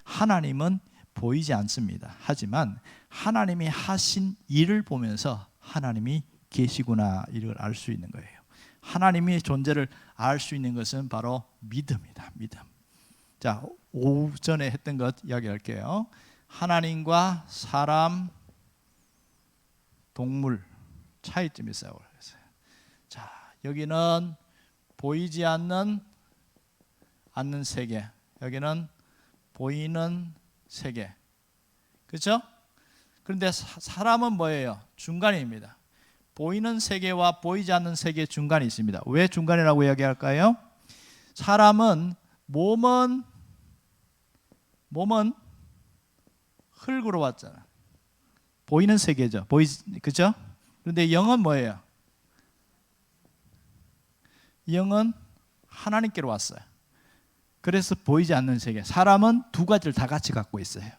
하나님은 보이지 않습니다. 하지만 하나님이 하신 일을 보면서 하나님이 계시구나 이걸 알 수 있는 거예요. 하나님의 존재를 알 수 있는 것은 바로 믿음이다. 믿음. 자, 오전에 했던 것 이야기할게요. 하나님과 사람, 동물 차이점이 있어요. 자, 여기는 보이지 않는 세계, 여기는 보이는 세계, 그렇죠? 그런데 사람은 뭐예요? 중간입니다. 보이는 세계와 보이지 않는 세계 중간에 있습니다. 왜 중간이라고 이야기할까요? 사람은 몸은 흙으로 왔잖아. 보이는 세계죠. 그죠? 그런데 영은 뭐예요? 영은 하나님께로 왔어요. 그래서 보이지 않는 세계. 사람은 두 가지를 다 같이 갖고 있어요.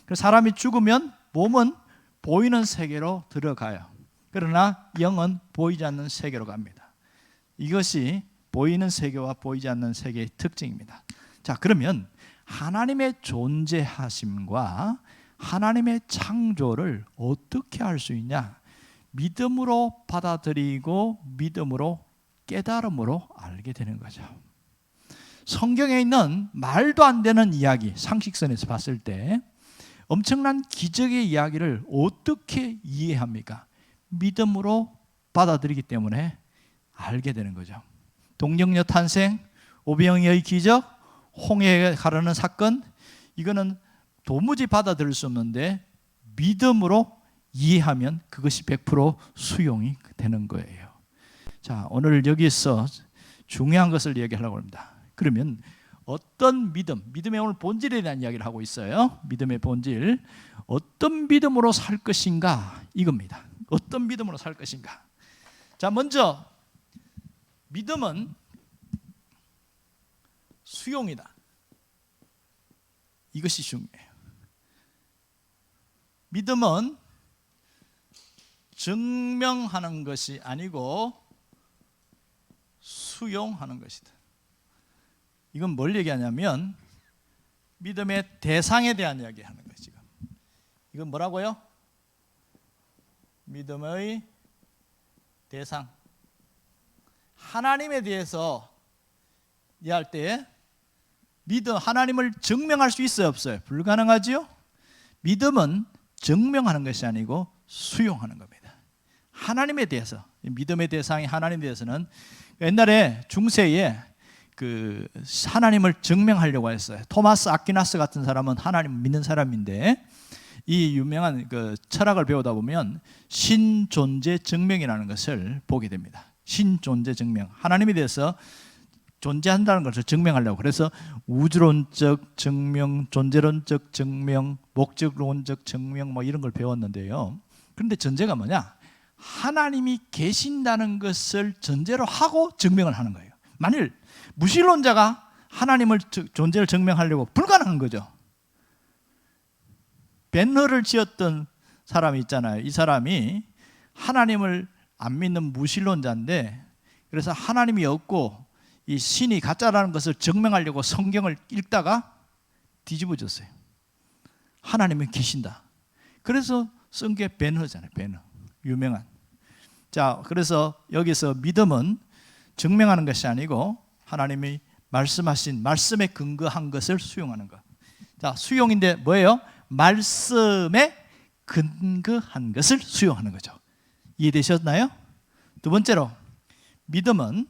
그래서 사람이 죽으면 몸은 보이는 세계로 들어가요. 그러나 영은 보이지 않는 세계로 갑니다. 이것이 보이는 세계와 보이지 않는 세계의 특징입니다. 자, 그러면 하나님의 존재하심과 하나님의 창조를 어떻게 알 수 있냐? 믿음으로 받아들이고 믿음으로 깨달음으로 알게 되는 거죠. 성경에 있는 말도 안 되는 이야기, 상식선에서 봤을 때 엄청난 기적의 이야기를 어떻게 이해합니까? 믿음으로 받아들이기 때문에 알게 되는 거죠. 동정녀 탄생, 오병이어의 기적, 홍해에 가르는 사건, 이거는 도무지 받아들일 수 없는데 믿음으로 이해하면 그것이 100% 수용이 되는 거예요. 자, 오늘 여기서 중요한 것을 얘기하려고 합니다. 그러면 어떤 믿음의 오늘 본질에 대한 이야기를 하고 있어요. 믿음의 본질, 어떤 믿음으로 살 것인가, 이겁니다. 어떤 믿음으로 살 것인가. 자, 먼저 믿음은 수용이다. 이것이 중요해요. 믿음은 증명하는 것이 아니고 수용하는 것이다. 이건 뭘 얘기하냐면 믿음의 대상에 대한 이야기하는 거예요. 지금 이건 뭐라고요? 믿음의 대상. 하나님에 대해서 이해할 때 믿음, 하나님을 증명할 수 있어요, 없어요? 불가능하지요? 믿음은 증명하는 것이 아니고 수용하는 겁니다. 하나님에 대해서, 믿음의 대상이 하나님에 대해서는 옛날에 중세에 그 하나님을 증명하려고 했어요. 토마스 아퀴나스 같은 사람은 하나님 믿는 사람인데 이 유명한 그 철학을 배우다 보면 신존재 증명이라는 것을 보게 됩니다. 신존재 증명, 하나님에 대해서 존재한다는 것을 증명하려고. 그래서 우주론적 증명, 존재론적 증명, 목적론적 증명 뭐 이런 걸 배웠는데요. 그런데 전제가 뭐냐? 하나님이 계신다는 것을 전제로 하고 증명을 하는 거예요. 만일 무신론자가 하나님을 존재를 증명하려고 불가능한 거죠. 벤허를 지었던 사람이 있잖아요. 이 사람이 하나님을 안 믿는 무신론자인데, 그래서 하나님이 없고 이 신이 가짜라는 것을 증명하려고 성경을 읽다가 뒤집어졌어요. 하나님은 계신다. 그래서 쓴 게 벤허잖아요. 벤허, 유명한. 자, 그래서 여기서 믿음은 증명하는 것이 아니고 하나님이 말씀하신 말씀에 근거한 것을 수용하는 것. 자, 수용인데 뭐예요? 말씀에 근거한 것을 수용하는 거죠. 이해되셨나요? 두 번째로 믿음은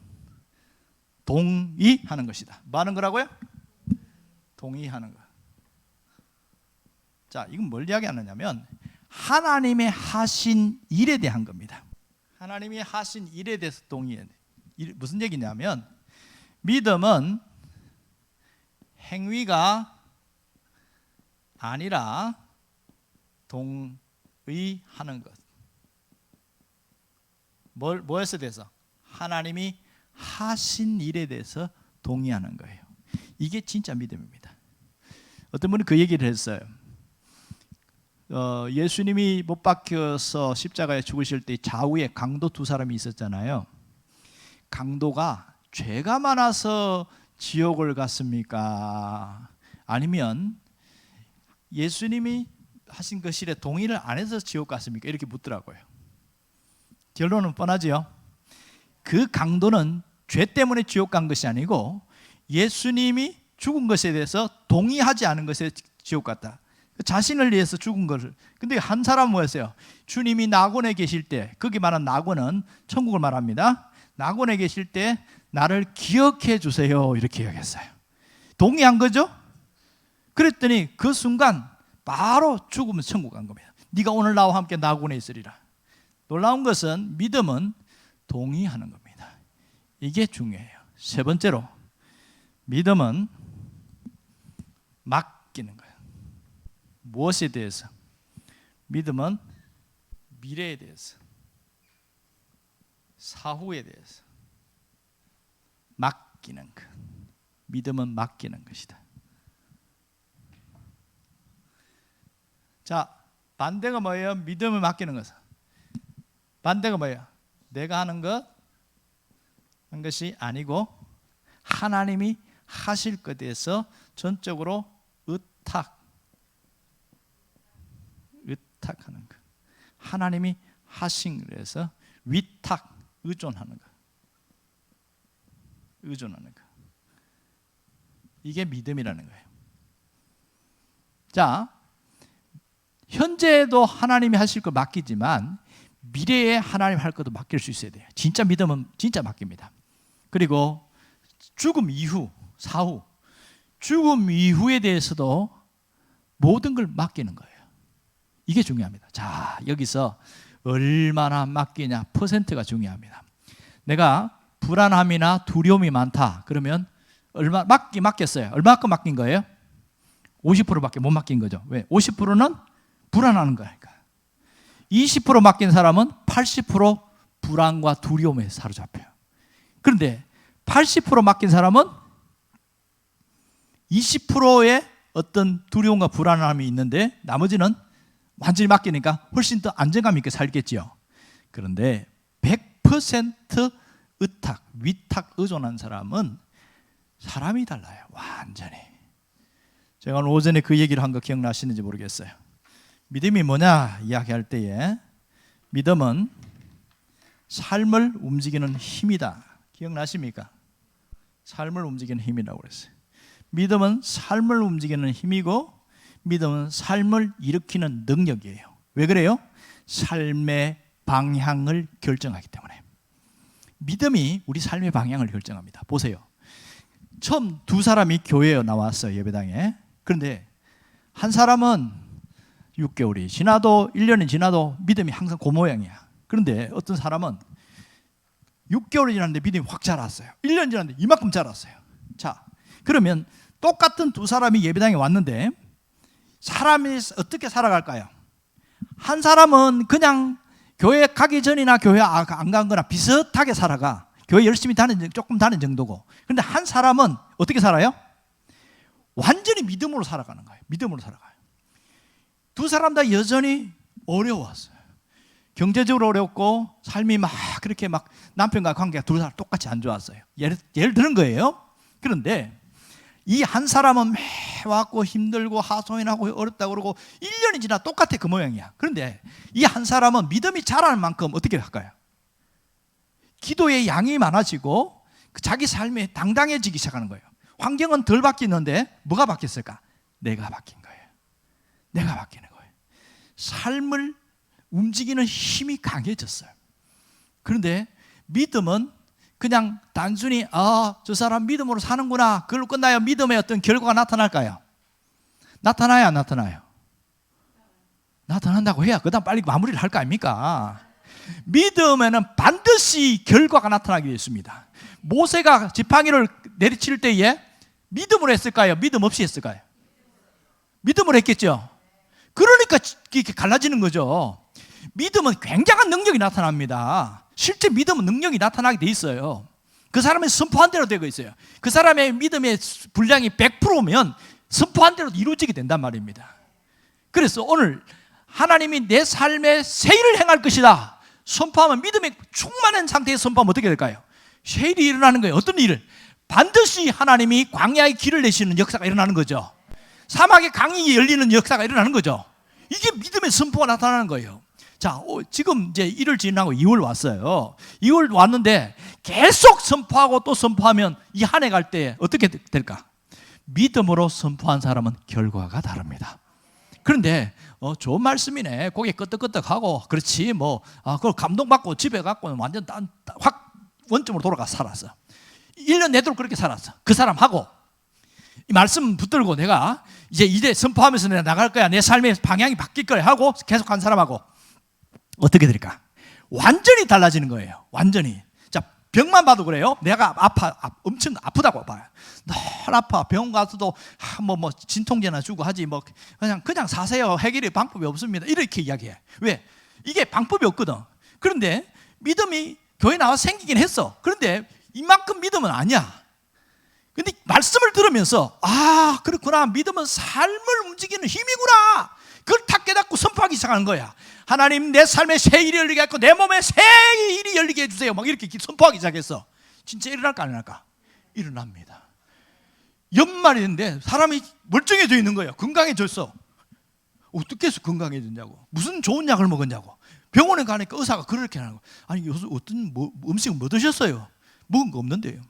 동의하는 것이다. 뭐 하는 거라고요? 동의하는 것. 자, 이건 뭘 이야기하느냐면 하나님의 하신 일에 대한 겁니다. 하나님이 하신 일에 대해서 동의해야 돼. 무슨 얘기냐면 믿음은 행위가 아니라 동의하는 것. 뭐에 대해서? 하나님이 하신 일에 대해서 동의하는 거예요. 이게 진짜 믿음입니다. 어떤 분이 그 얘기를 했어요. 예수님이 못 박혀서 십자가에 죽으실 때 좌우에 강도 두 사람이 있었잖아요. 강도가 죄가 많아서 지옥을 갔습니까? 아니면 예수님이 하신 그 일에 동의를 안 해서 지옥 갔습니까? 이렇게 묻더라고요. 결론은 뻔하지요. 그 강도는 죄 때문에 지옥 간 것이 아니고 예수님이 죽은 것에 대해서 동의하지 않은 것에 지옥 갔다. 자신을 위해서 죽은 것을. 근데 한 사람은 뭐였어요? 주님이 낙원에 계실 때, 거기 말한 낙원은 천국을 말합니다. 낙원에 계실 때 나를 기억해 주세요 이렇게 이야기했어요. 동의한 거죠? 그랬더니 그 순간 바로 죽으면 천국 간 겁니다. 네가 오늘 나와 함께 낙원에 있으리라. 놀라운 것은 믿음은 동의하는 겁니다. 이게 중요해요. 세 번째로 믿음은 맡기는 거예요. 무엇에 대해서? 믿음은 미래에 대해서, 사후에 대해서 맡기는 것. 믿음은 맡기는 것이다. 자, 반대가 뭐예요? 믿음을 맡기는 것은. 반대가 뭐예요? 내가 하는 것이 아니고 하나님이 하실 것에 대해서 전적으로 의탁하는 것. 하나님이 하신 것에서 위탁, 의존하는 것. 의존하는 것. 이게 믿음이라는 거예요. 자, 현재에도 하나님이 하실 걸 맡기지만 미래에 하나님 할 것도 맡길 수 있어야 돼요. 진짜 믿음은 진짜 맡깁니다. 그리고 죽음 이후, 사후, 죽음 이후에 대해서도 모든 걸 맡기는 거예요. 이게 중요합니다. 자, 여기서 얼마나 맡기냐, 퍼센트가 중요합니다. 내가 불안함이나 두려움이 많다 그러면 얼마 맡겼어요. 얼마큼 맡긴 거예요? 50%밖에 못 맡긴 거죠. 왜? 50%는 불안하는 거니까. 20% 맡긴 사람은 80% 불안과 두려움에 사로잡혀요. 그런데 80% 맡긴 사람은 20%의 어떤 두려움과 불안함이 있는데 나머지는 완전히 맡기니까 훨씬 더 안정감 있게 살겠지요. 그런데 100% 의탁, 위탁, 의존한 사람은 사람이 달라요. 완전히. 제가 오늘 오전에 그 얘기를 한 거 기억나시는지 모르겠어요. 믿음이 뭐냐 이야기할 때에 믿음은 삶을 움직이는 힘이다. 기억나십니까? 삶을 움직이는 힘이라고 그랬어요. 믿음은 삶을 움직이는 힘이고 믿음은 삶을 일으키는 능력이에요. 왜 그래요? 삶의 방향을 결정하기 때문에. 믿음이 우리 삶의 방향을 결정합니다. 보세요. 처음 두 사람이 교회에 나왔어요. 예배당에. 그런데 한 사람은 6개월이 지나도 1년이 지나도 믿음이 항상 그 모양이야. 그런데 어떤 사람은 6개월이 지났는데 믿음이 확 자랐어요. 1년 지났는데 이만큼 자랐어요. 자, 그러면 똑같은 두 사람이 예배당에 왔는데 사람이 어떻게 살아갈까요? 한 사람은 그냥 교회 가기 전이나 교회 안 간 거나 비슷하게 살아가. 교회 열심히 조금 다닌 정도고. 그런데 한 사람은 어떻게 살아요? 완전히 믿음으로 살아가는 거예요. 믿음으로 살아가요. 두 사람 다 여전히 어려웠어요. 경제적으로 어렵고 삶이 막 그렇게 막 남편과 관계가 두 사람 똑같이 안 좋았어요. 예를 드는 거예요. 그런데 이 한 사람은 매왔고 힘들고 하소연하고 어렵다고 그러고 1년이 지나 똑같아 그 모양이야. 그런데 이 한 사람은 믿음이 자라는 만큼 어떻게 할까요? 기도의 양이 많아지고 자기 삶이 당당해지기 시작하는 거예요. 환경은 덜 바뀌는데 뭐가 바뀌었을까? 내가 바뀐 거예요. 내가 바뀌는 거예요. 삶을 움직이는 힘이 강해졌어요. 그런데 믿음은 그냥 단순히 저 사람 믿음으로 사는구나 그걸로 끝나요? 믿음의 어떤 결과가 나타날까요? 나타나요? 안 나타나요? 나타난다고 해야 그 다음 빨리 마무리를 할 거 아닙니까? 믿음에는 반드시 결과가 나타나게 되어 있습니다. 모세가 지팡이를 내리칠 때에 믿음으로 했을까요? 믿음 없이 했을까요? 믿음으로 했겠죠. 그러니까 이렇게 갈라지는 거죠. 믿음은 굉장한 능력이 나타납니다. 실제 믿음은 능력이 나타나게 돼 있어요. 그 사람의 선포한 대로 되고 있어요. 그 사람의 믿음의 분량이 100%면 선포한 대로 이루어지게 된단 말입니다. 그래서 오늘 하나님이 내 삶에 새 일을 행할 것이다 선포하면, 믿음에 충만한 상태에서 선포하면 어떻게 될까요? 새 일이 일어나는 거예요. 어떤 일을? 반드시 하나님이 광야의 길을 내시는 역사가 일어나는 거죠. 사막에 강이 열리는 역사가 일어나는 거죠. 이게 믿음의 선포가 나타나는 거예요. 자, 지금 이제 1월 지나고 2월 왔어요. 2월 왔는데 계속 선포하고 또 선포하면 이 한 해 갈 때 어떻게 될까? 믿음으로 선포한 사람은 결과가 다릅니다. 그런데 좋은 말씀이네. 고개 끄덕끄덕하고 그렇지 그걸 감동받고 집에 갖고 완전 확 원점으로 돌아가 살았어. 1년 내도록 그렇게 살았어. 그 사람하고 이 말씀 붙들고 내가 이제 선포하면서 내가 나갈 거야. 내 삶의 방향이 바뀔 거야 하고 계속 한 사람하고 어떻게 될까? 완전히 달라지는 거예요. 완전히. 자, 병만 봐도 그래요. 내가 엄청 아프다고 봐요. 널 아파. 병원 가서도 진통제나 주고 하지 그냥 사세요. 해결의 방법이 없습니다. 이렇게 이야기해. 왜? 이게 방법이 없거든. 그런데 믿음이 교회 나와 생기긴 했어. 그런데 이만큼 믿음은 아니야. 근데 말씀을 들으면서 그렇구나. 믿음은 삶을 움직이는 힘이구나. 그걸 탁 깨닫고 선포하기 시작하는 거야. 하나님, 내 삶에 새 일이 열리게 하고 내 몸에 새 일이 열리게 해주세요. 이렇게 선포하기 시작했어. 진짜 일어날까 안 일어날까? 일어납니다. 연말인데 사람이 멀쩡해져 있는 거예요. 건강해졌어. 어떻게 해서 건강해졌냐고. 무슨 좋은 약을 먹었냐고. 병원에 가니까 의사가 그렇게 하는 거예요. 아니, 요새 어떤 음식을 뭐 드셨어요? 먹은 거 없는데요.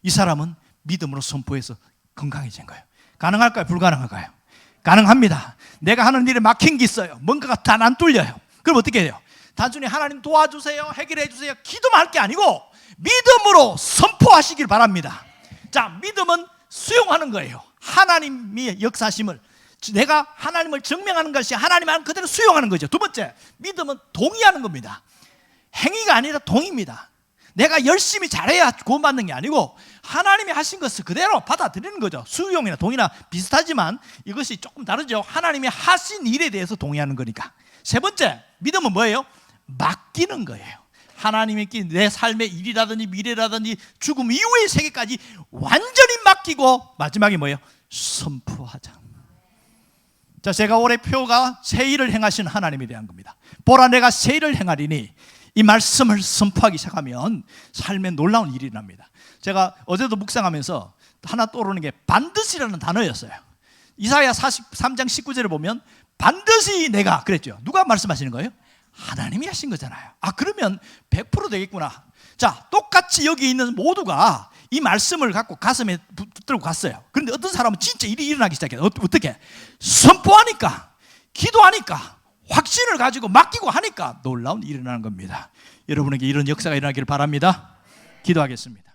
이 사람은 믿음으로 선포해서 건강해진 거예요. 가능할까요? 불가능할까요? 가능합니다. 내가 하는 일에 막힌 게 있어요. 뭔가가 다 안 뚫려요. 그럼 어떻게 해요? 단순히 하나님 도와주세요, 해결해 주세요, 기도만 할 게 아니고 믿음으로 선포하시길 바랍니다. 자, 믿음은 수용하는 거예요. 하나님의 역사심을 내가 하나님을 증명하는 것이 하나님 말 그대로 수용하는 거죠. 두 번째, 믿음은 동의하는 겁니다. 행위가 아니라 동의입니다. 내가 열심히 잘해야 구원받는 게 아니고 하나님이 하신 것을 그대로 받아들이는 거죠. 수용이나 동의나 비슷하지만 이것이 조금 다르죠. 하나님이 하신 일에 대해서 동의하는 거니까. 세 번째, 믿음은 뭐예요? 맡기는 거예요. 하나님께 내 삶의 일이라든지 미래라든지 죽음 이후의 세계까지 완전히 맡기고 마지막에 뭐예요? 선포하자. 자, 제가 올해 표가 새 일을 행하신 하나님에 대한 겁니다. 보라, 내가 새 일을 행하리니 이 말씀을 선포하기 시작하면 삶에 놀라운 일이 납니다. 제가 어제도 묵상하면서 하나 떠오르는 게 반드시라는 단어였어요. 이사야 43장 19절을 보면 반드시 내가 그랬죠. 누가 말씀하시는 거예요? 하나님이 하신 거잖아요. 그러면 100% 되겠구나. 자, 똑같이 여기 있는 모두가 이 말씀을 갖고 가슴에 붙들고 갔어요. 그런데 어떤 사람은 진짜 일이 일어나기 시작해요. 어떻게? 선포하니까, 기도하니까, 확신을 가지고 맡기고 하니까 놀라운 일이 일어나는 겁니다. 여러분에게 이런 역사가 일어나기를 바랍니다. 기도하겠습니다.